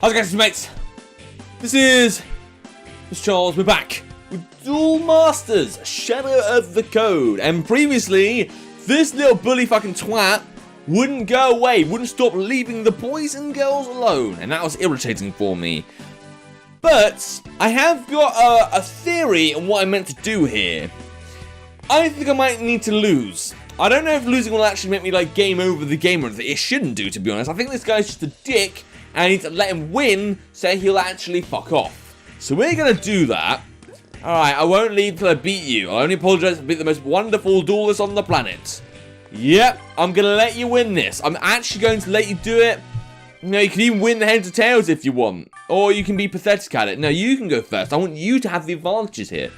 How's it going, mates? This is Mrjacharles. We're back with Duel Masters, Shadow of the Code. And previously, this little bully fucking twat wouldn't go away, wouldn't stop leaving the boys and girls alone. And that was irritating for me. But I have got a theory on what I meant to do here. I think I might need to lose. I don't know if losing will actually make me like game over the game or anything. It shouldn't do, to be honest. I think this guy's just a dick. And I need to let him win so he'll actually fuck off. So we're going to do that. Alright, I won't leave till I beat you. I'll only apologize for being the most wonderful duelist on the planet. Yep, I'm going to let you win this. I'm actually going to let you do it. You know, you can even win the heads or tails if you want. Or you can be pathetic at it. No, you can go first. I want you to have the advantages here.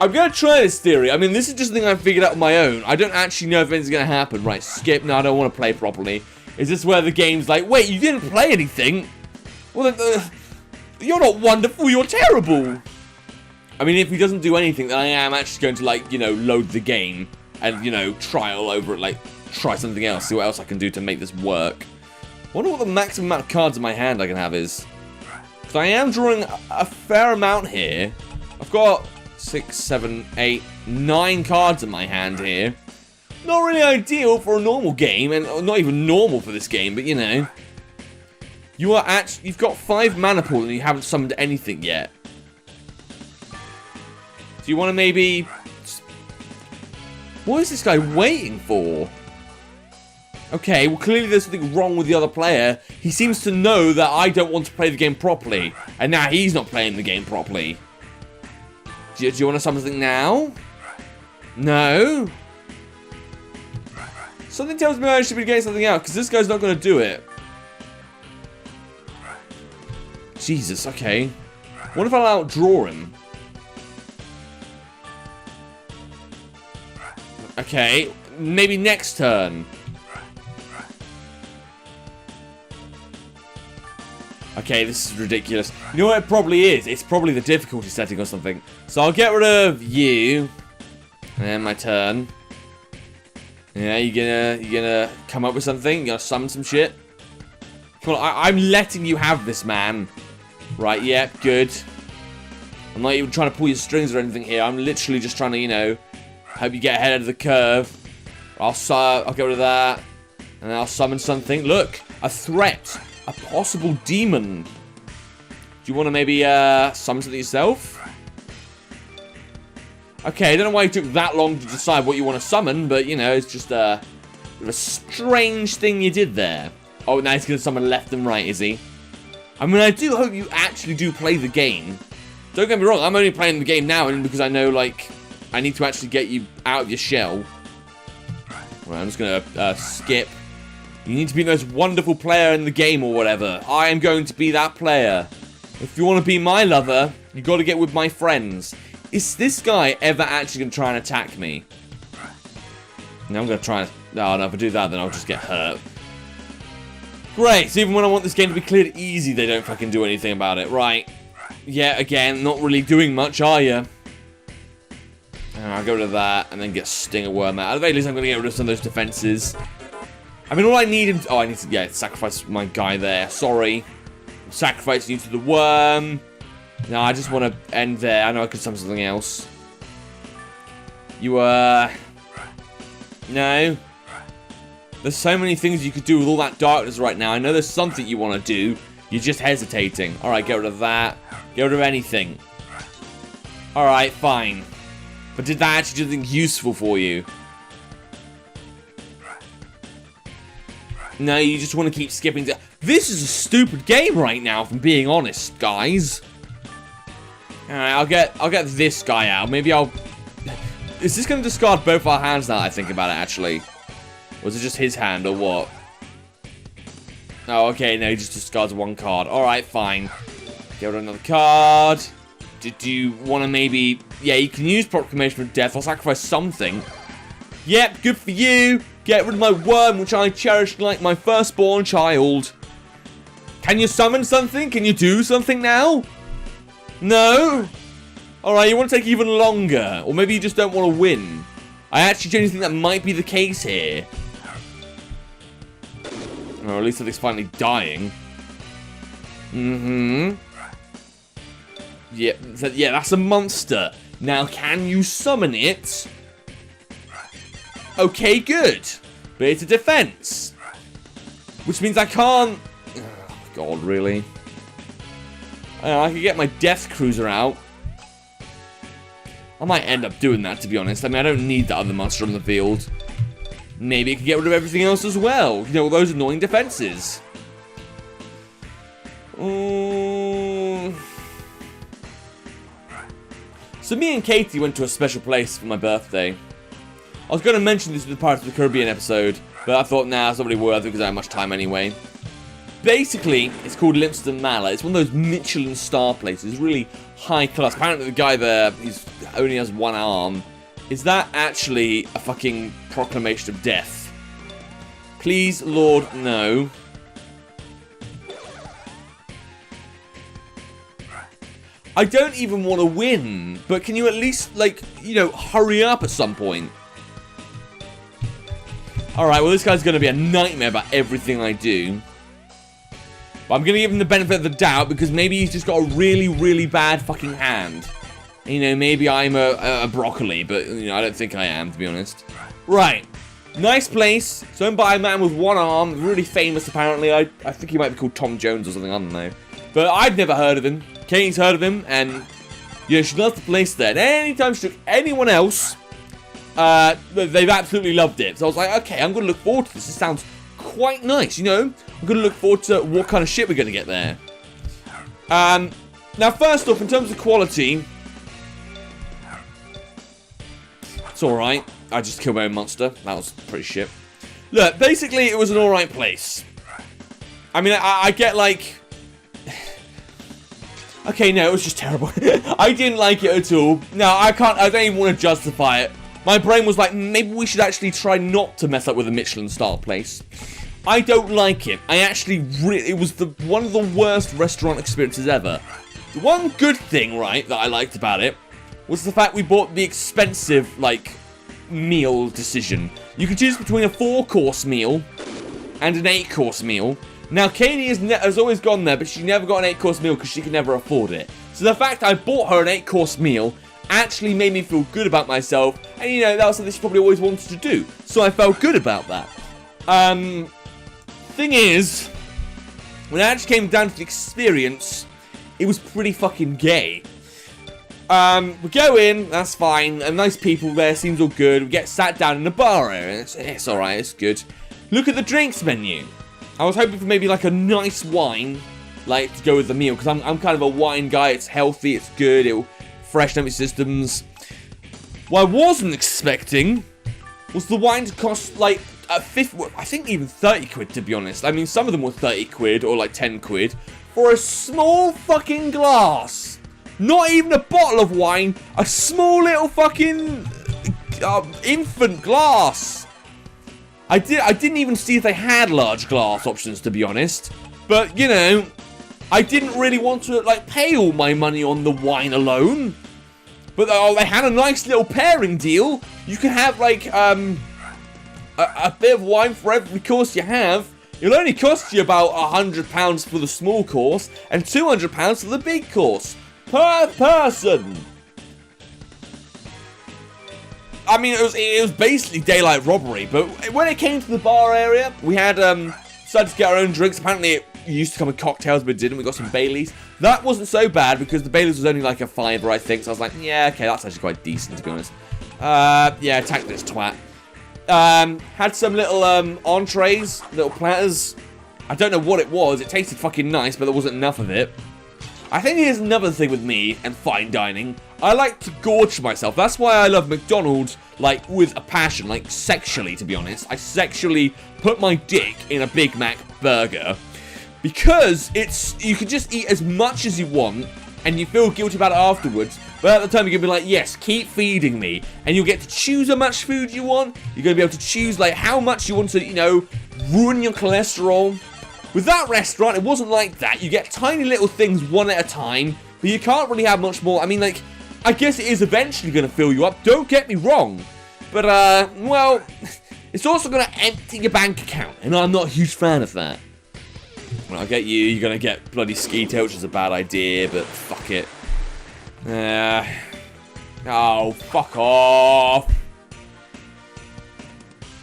I'm going to try this theory. I mean, this is just a thing I figured out on my own. I don't actually know if anything's going to happen. Right, skip. No, I don't want to play properly. Is this where the game's like, wait, you didn't play anything? Well, you're not wonderful, you're terrible. I mean, if he doesn't do anything, then I am actually going to, like, you know, load the game and, you know, try all over it, like, try something else, see what else I can do to make this work. I wonder what the maximum amount of cards in my hand I can have is. Because I am drawing a fair amount here. I've got 6, 7, 8, 9 cards in my hand here. Not really ideal for a normal game, and not even normal for this game, but you know. You've got 5 mana pool and you haven't summoned anything yet. Do you want to maybe... What is this guy waiting for? Okay, well clearly there's something wrong with the other player. He seems to know that I don't want to play the game properly, and now he's not playing the game properly. Do you want to summon something now? No? Something tells me I should be getting something out, because this guy's not going to do it. Jesus, okay. What if I'll outdraw him? Okay, maybe next turn. Okay, this is ridiculous. You know what it probably is? It's probably the difficulty setting or something. So I'll get rid of you. And my turn. Yeah, you gonna come up with something? You gonna summon some shit? Come on, I'm letting you have this, man. Right, yeah, good. I'm not even trying to pull your strings or anything here. I'm literally just trying to, you know, help you get ahead of the curve. I'll get rid of that. And then I'll summon something. Look, a threat. A possible demon. Do you want to maybe summon something yourself? Okay, I don't know why it took that long to decide what you want to summon, but, you know, it's just a strange thing you did there. Oh, now he's going to summon left and right, is he? I mean, I do hope you actually do play the game. Don't get me wrong, I'm only playing the game now because I know, like, I need to actually get you out of your shell. Right, I'm just going to skip. You need to be the most wonderful player in the game or whatever. I am going to be that player. If you want to be my lover, you got to get with my friends. Is this guy ever actually going to try and attack me? No, I'm going to try and... Oh, no, if I do that, then I'll just get hurt. Great, so even when I want this game to be cleared easy, they don't fucking do anything about it. Right. Yeah, again, not really doing much, are you? I'll get rid of that, and then get Stinger Worm out. At the very least, I'm going to get rid of some of those defenses. I mean, all I need him to... Oh, I need to, yeah, sacrifice my guy there. Sorry. I'm sacrificing you to the worm. No, I just want to end there. I know I could summon something else. You, No. There's so many things you could do with all that darkness right now. I know there's something you want to do. You're just hesitating. Alright, get rid of that. Get rid of anything. Alright, fine. But did that actually do something useful for you? No, you just want to keep skipping. This is a stupid game right now, if I'm being honest, guys. Alright, I'll get this guy out. Maybe I'll... Is this going to discard both our hands now I think about it, actually? Or is it just his hand, or what? Oh, okay, no, he just discards one card. Alright, fine. Get rid of another card. Do you want to maybe... Yeah, you can use Proclamation of Death. I'll sacrifice something. Yep, good for you. Get rid of my worm, which I cherish like my firstborn child. Can you summon something? Can you do something now? No? Alright, you want to take even longer. Or maybe you just don't want to win. I actually genuinely think that might be the case here. Or at least something's finally dying. Yeah, yeah, that's a monster. Now, can you summon it? Okay, good. But it's a defense. Which means I can't... Oh, God, really? I could get my Death Cruiser out. I might end up doing that, to be honest. I mean, I don't need that other monster on the field. Maybe it could get rid of everything else as well. You know, all those annoying defenses. So me and Katie went to a special place for my birthday. I was going to mention this in the Pirates of the Caribbean episode, but I thought, nah, it's not really worth it because I don't have much time anyway. Basically, it's called Limston Mallet. It's one of those Michelin star places, really high class. Apparently the guy there, he only has one arm. Is that actually a fucking proclamation of death? Please, Lord, no. I don't even want to win, but can you at least, like, you know, hurry up at some point? Alright, well, this guy's going to be a nightmare about everything I do. But I'm going to give him the benefit of the doubt, because maybe he's just got a really, really bad fucking hand. You know, maybe I'm a broccoli, but, you know, I don't think I am, to be honest. Right. Nice place. It's owned by a man with one arm. Really famous, apparently. I think he might be called Tom Jones or something, I don't know. But I've never heard of him. Katie's heard of him, and, you know, she loves the place there. And anytime she took anyone else, they've absolutely loved it. So I was like, okay, I'm going to look forward to this. This sounds quite nice, you know? I'm going to look forward to what kind of shit we're going to get there. Now, first off, in terms of quality, it's alright. I just killed my own monster. That was pretty shit. Look, basically, it was an alright place. I mean, I get, like... Okay, no, it was just terrible. I didn't like it at all. No, I don't even want to justify it. My brain was like, maybe we should actually try not to mess up with a Michelin star place. I don't like it. I actually it was one of the worst restaurant experiences ever. The one good thing, right, that I liked about it was the fact we bought the expensive, like, meal decision. You could choose between a 4-course meal and an 8-course meal. Now, Katie has always gone there, but she never got an 8-course meal because she could never afford it. So the fact I bought her an 8-course meal actually made me feel good about myself. And, you know, that was something she probably always wanted to do. So I felt good about that. Thing is, when it actually came down to the experience, it was pretty fucking gay. We go in, that's fine. And nice people there, seems all good. We get sat down in the bar area. It's alright, it's good. Look at the drinks menu. I was hoping for maybe like a nice wine, like, to go with the meal, because I'm kind of a wine guy. It's healthy, it's good, it'll freshen up your systems. What I wasn't expecting was the wine to cost like a fifth, I think even 30 quid, to be honest. I mean, some of them were 30 quid or like 10 quid for a small fucking glass. Not even a bottle of wine, a small little fucking infant glass. I didn't even see if they had large glass options, to be honest. But, you know, I didn't really want to, like, pay all my money on the wine alone. But they had a nice little pairing deal. You can have, like, a bit of wine for every course you have. It'll only cost you about £100 for the small course and £200 for the big course. Per person. I mean, it was basically daylight robbery, but when it came to the bar area, we had decided to get our own drinks. Apparently, it used to come with cocktails, but it didn't. We got some Baileys. That wasn't so bad because the Baileys was only like a £5, I think. So I was like, yeah, okay, that's actually quite decent, to be honest. Yeah, attack this twat. Had some little entrees, little platters. I don't know what it was. It tasted fucking nice, but there wasn't enough of it. I think here's another thing with me and fine dining. I like to gorge myself. That's why I love McDonald's, like, with a passion, like, sexually, to be honest. I sexually put my dick in a Big Mac burger because you can just eat as much as you want and you feel guilty about it afterwards. But at the time, you're going to be like, yes, keep feeding me. And you'll get to choose how much food you want. You're going to be able to choose, like, how much you want to, you know, ruin your cholesterol. With that restaurant, it wasn't like that. You get tiny little things one at a time, but you can't really have much more. I mean, like, I guess it is eventually going to fill you up. Don't get me wrong. But, well, it's also going to empty your bank account, and I'm not a huge fan of that. Well, I'll get you. You're gonna get bloody Skeeter, which is a bad idea, but fuck it. Oh, fuck off.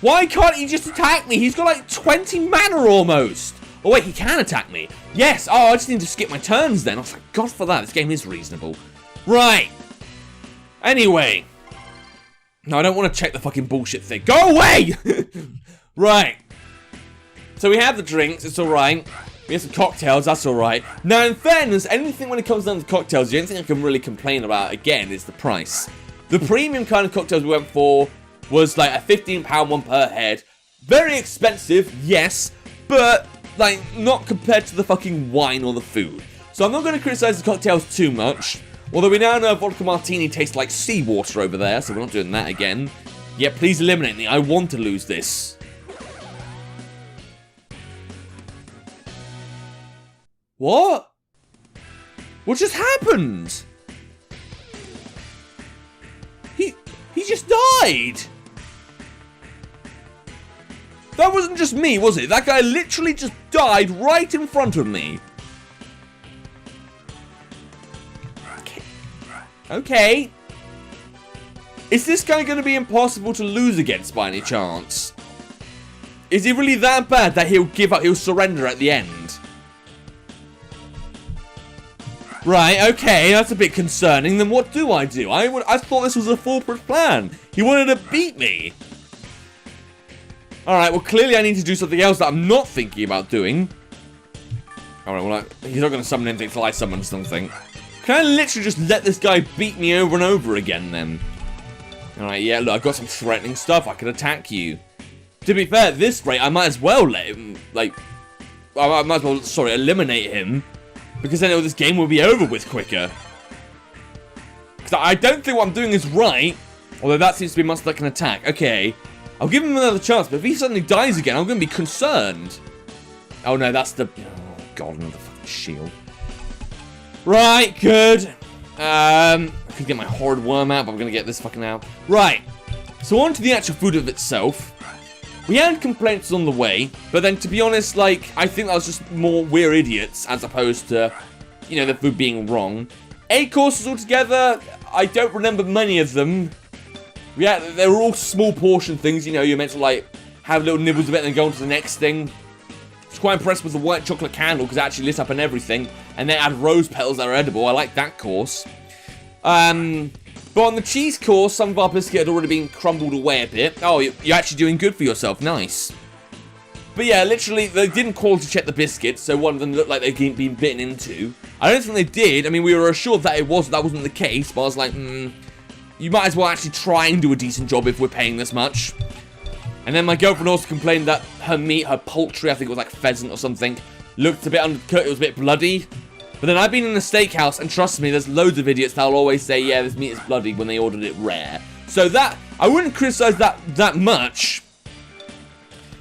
Why can't he just attack me? He's got like 20 mana almost. Oh, wait, he can attack me. Yes. Oh, I just need to skip my turns then. I was like, God for that. This game is reasonable. Right. Anyway. No, I don't want to check the fucking bullshit thing. Go away! Right. So we have the drinks. It's all right. We have some cocktails. That's all right. Now, in fairness, anything when it comes down to cocktails, the only thing I can really complain about, again, is the price. The premium kind of cocktails we went for was like a £15 one per head. Very expensive, yes, but like not compared to the fucking wine or the food. So I'm not going to criticize the cocktails too much. Although we now know vodka martini tastes like seawater over there, so we're not doing that again. Yeah, please eliminate me. I want to lose this. What? What just happened? He just died. That wasn't just me, was it? That guy literally just died right in front of me. Okay. Is this guy going to be impossible to lose against by any chance? Is he really that bad that he'll give up, he'll surrender at the end? Right, okay, that's a bit concerning. Then what do? I thought this was a foolproof plan. He wanted to beat me. Alright, well clearly I need to do something else that I'm not thinking about doing. Alright, well he's not going to summon anything until I summon something. Can I literally just let this guy beat me over and over again then? Alright, yeah, look, I've got some threatening stuff. I can attack you. To be fair, at this rate, I might as well let him, like... I might as well, sorry, eliminate him. Because then this game will be over with quicker. Because I don't think what I'm doing is right. Although that seems to be monster that can attack. Okay. I'll give him another chance. But if he suddenly dies again, I'm going to be concerned. Oh no, that's the... Oh god, another fucking shield. Right, good. I could get my horrid worm out, but I'm going to get this fucking out. Right. So on to the actual food of itself. We had complaints on the way, but then to be honest, like, I think that was just more we're idiots as opposed to, you know, the food being wrong. 8 courses altogether, I don't remember many of them. Yeah, they were all small portion things, you know, you're meant to, like, have little nibbles of it and then go on to the next thing. I was quite impressed with the white chocolate candle because it actually lit up and everything. And then add rose petals that are edible. I like that course. But on the cheese course, some of our biscuit had already been crumbled away a bit. Oh, you're actually doing good for yourself. Nice. But yeah, literally, they didn't quality check the biscuits, so one of them looked like they'd been bitten into. I don't think they did. I mean, we were assured that that wasn't the case, but I was like, you might as well actually try and do a decent job if we're paying this much. And then my girlfriend also complained that her meat, her poultry, I think it was like pheasant or something, looked a bit undercooked, it was a bit bloody. But then I've been in a steakhouse, and trust me, there's loads of idiots that'll always say, yeah, this meat is bloody when they ordered it rare. So that, I wouldn't criticize that much.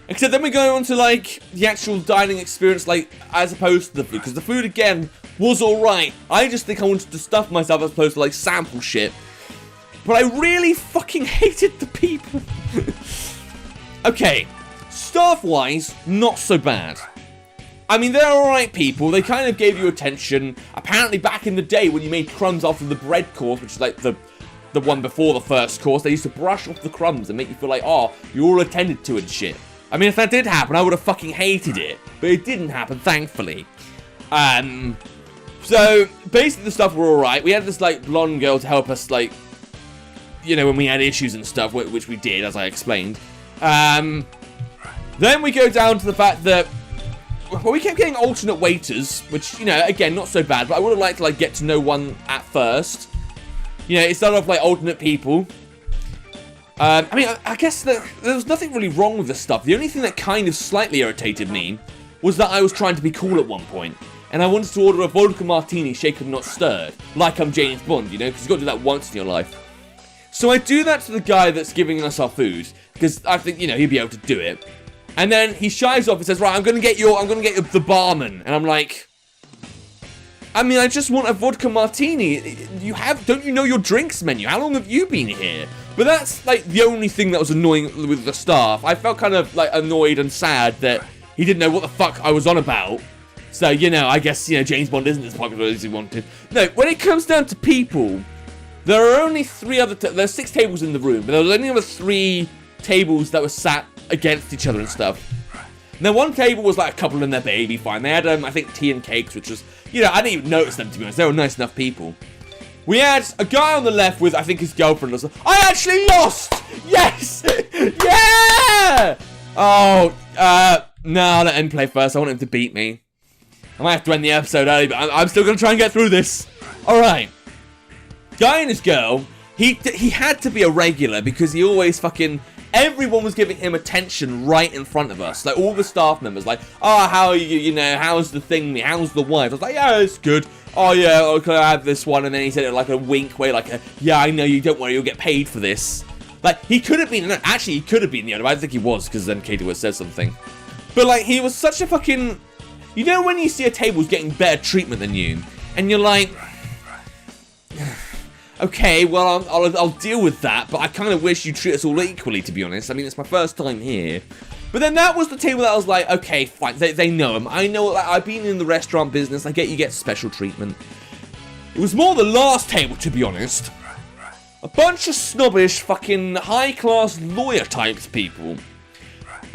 Except then we go on to, like, the actual dining experience, like, as opposed to the food. Because the food, again, was alright. I just think I wanted to stuff myself as opposed to, like, sample shit. But I really fucking hated the people. Okay, staff-wise, not so bad. I mean, they're alright people, they kind of gave you attention. Apparently back in the day when you made crumbs after the bread course, which is like the one before the first course, they used to brush off the crumbs and make you feel like, oh, you're all attended to and shit. I mean, if that did happen, I would have fucking hated it. But it didn't happen, thankfully. So, basically the stuff were alright. We had this, like, blonde girl to help us, like, you know, when we had issues and stuff, which we did, as I explained. Then we go down to the fact that, well, we kept getting alternate waiters, which, you know, again, not so bad, but I would have liked to, like, get to know one at first. You know, it started off, like, alternate people. I mean, I guess that there was nothing really wrong with the stuff. The only thing that kind of slightly irritated me was that I was trying to be cool at one point, and I wanted to order a vodka martini shaken not stirred, like I'm James Bond, you know, because you've got to do that once in your life. So I do that to the guy that's giving us our food, because I think, you know, he'd be able to do it. And then he shies off and says, right, I'm gonna get the barman. And I'm like, I mean, I just want a vodka martini. Don't you know your drinks menu? How long have you been here? But that's, like, the only thing that was annoying with the staff. I felt kind of, like, annoyed and sad that he didn't know what the fuck I was on about. So, you know, I guess, you know, James Bond isn't as popular as he wanted. No, when it comes down to people, there are only there's 6 tables in the room, but there was only other 3 tables that were sat against each other and stuff. Now, one table was like a couple and their baby, fine. They had, I think, tea and cakes, which was, you know, I didn't even notice them, to be honest. They were nice enough people. We had a guy on the left with, I think, his girlfriend or something. I actually lost! Yes! Yeah! Oh, no, I'll let him play first. I want him to beat me. I might have to end the episode early, but I'm still going to try and get through this. Alright. Guy and his girl, he had to be a regular because he always fucking... Everyone was giving him attention right in front of us. Like, all the staff members, like, oh, how are you, you know, how's the thing, how's the wife? I was like, yeah, it's good. Oh, yeah, okay, I have this one. And then he said it like a wink way, like a, yeah, I know, you don't worry, you'll get paid for this. Like, he could have been, no, actually, he could have been the owner, but I don't think he was, because then Katie would have said something. But, like, he was such a fucking, you know when you see a table's getting better treatment than you, and you're like... Okay, well, I'll deal with that, but I kind of wish you'd treat us all equally, to be honest. I mean, it's my first time here. But then that was the table that I was like, okay, fine, they know him. I know, like, I've been in the restaurant business. I get you get special treatment. It was more the last table, to be honest. A bunch of snobbish, fucking high-class lawyer types people.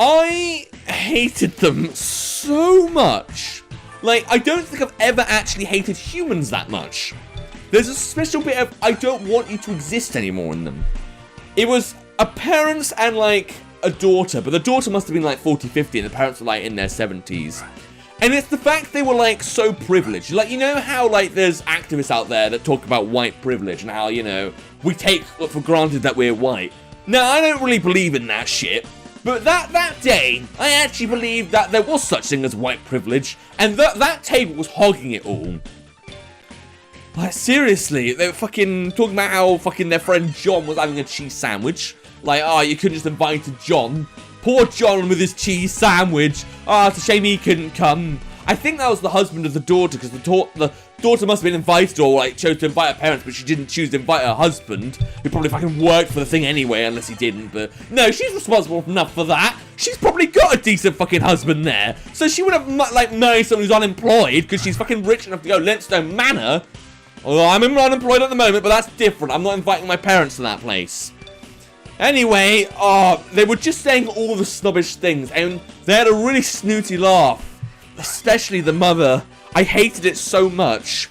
I hated them so much. Like, I don't think I've ever actually hated humans that much. There's a special bit of, I don't want you to exist anymore in them. It was a parents and, like, a daughter. But the daughter must have been, like, 40, 50. And the parents were, like, in their 70s. And it's the fact they were, like, so privileged. Like, you know how, like, there's activists out there that talk about white privilege. And how, you know, we take for granted that we're white. Now, I don't really believe in that shit. But that day, I actually believed that there was such thing as white privilege. And that table was hogging it all. Like, seriously, they were fucking talking about how fucking their friend John was having a cheese sandwich. Like, oh, you couldn't just invite John. Poor John with his cheese sandwich. Oh, it's a shame he couldn't come. I think that was the husband of the daughter, because the daughter must have been invited or, like, chose to invite her parents, but she didn't choose to invite her husband, who probably fucking worked for the thing anyway, unless he didn't, but... No, she's responsible enough for that. She's probably got a decent fucking husband there. So she would have, like, married someone who's unemployed, because she's fucking rich enough to go Lintstone Manor. Although I'm unemployed at the moment, but that's different. I'm not inviting my parents to that place. Anyway, they were just saying all the snobbish things, and they had a really snooty laugh. Especially the mother. I hated it so much.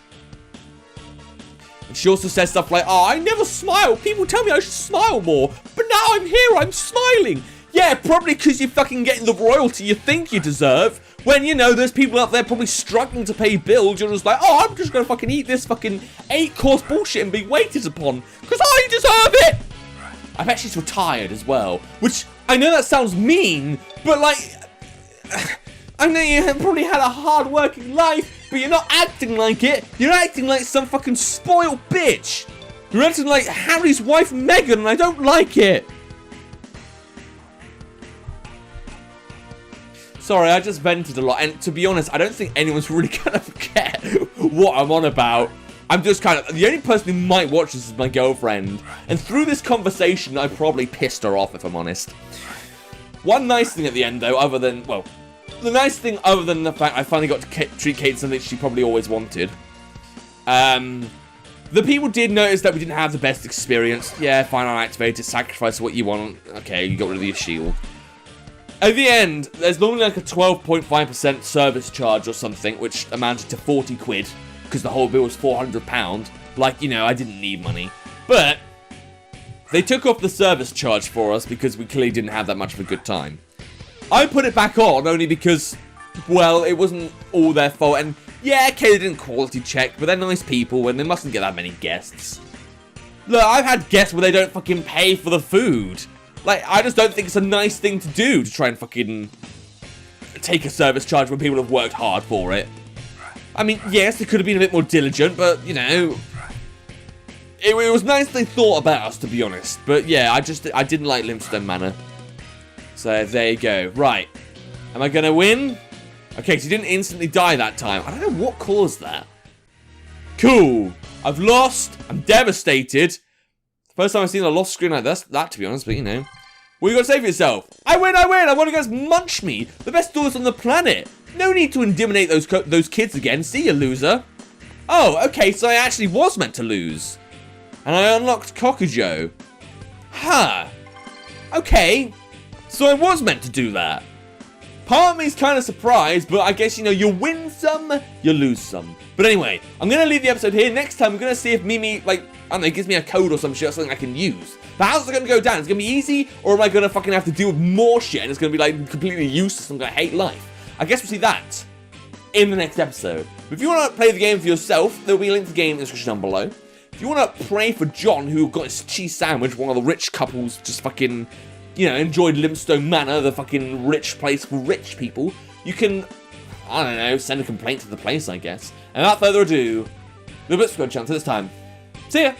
And she also said stuff like, oh, I never smile. People tell me I should smile more. But now I'm here, I'm smiling. Yeah, probably because you're fucking getting the royalty you think you deserve. When, you know, there's people out there probably struggling to pay bills. You're just like, oh, I'm just going to fucking eat this fucking 8-course bullshit and be waited upon. Because I deserve it. I bet she's retired as well. Which, I know that sounds mean, but like... I know you probably had a hard-working life, but you're not acting like it. You're acting like some fucking spoiled bitch. You're acting like Harry's wife Meghan, and I don't like it. Sorry, I just vented a lot, and to be honest, I don't think anyone's really gonna forget what I'm on about. I'm just kind of... The only person who might watch this is my girlfriend, and through this conversation, I probably pissed her off, if I'm honest. One nice thing at the end, though, other than... Well, the nice thing, other than the fact I finally got to treat Kate to something she probably always wanted. The people did notice that we didn't have the best experience. Yeah, fine, I'll activate it, sacrifice what you want. Okay, you got rid of your shield. At the end, there's normally like a 12.5% service charge or something, which amounted to 40 quid, because the whole bill was £400. Like, you know, I didn't need money. But they took off the service charge for us because we clearly didn't have that much of a good time. I put it back on only because, well, it wasn't all their fault. And yeah, okay, they didn't quality check, but they're nice people and they mustn't get that many guests. Look, I've had guests where they don't fucking pay for the food. Like, I just don't think it's a nice thing to do to try and fucking take a service charge when people have worked hard for it. I mean, yes, they could have been a bit more diligent, but, you know, it was nice they thought about us, to be honest. But yeah, I didn't like Lintstone Manor. So there you go. Right. Am I going to win? Okay, so he didn't instantly die that time. I don't know what caused that. Cool. I've lost. I'm devastated. First time I've seen a lost screen like that, to be honest, but you know. What you got to say for yourself? I win, I won against Munch Me, the best duelist on the planet. No need to intimidate those kids again. See you, loser. Oh, okay, so I actually was meant to lose. And I unlocked Kokujo. Huh. Okay. So I was meant to do that. Part of me's kind of surprised, but I guess, you know, you win some, you lose some. But anyway, I'm going to leave the episode here. Next time, I'm going to see if Mimi, like, I don't know, gives me a code or some shit or something I can use. But how's it going to go down? Is it going to be easy? Or am I going to fucking have to deal with more shit and it's going to be, like, completely useless and I'm going to hate life? I guess we'll see that in the next episode. But if you want to play the game for yourself, there'll be a link to the game in the description down below. If you want to pray for John, who got his cheese sandwich, one of the rich couples just fucking, you know, enjoyed Limstone Manor, the fucking rich place for rich people, you can, I don't know, send a complaint to the place, I guess. And without further ado, the Blitz Squad chance this time. See ya!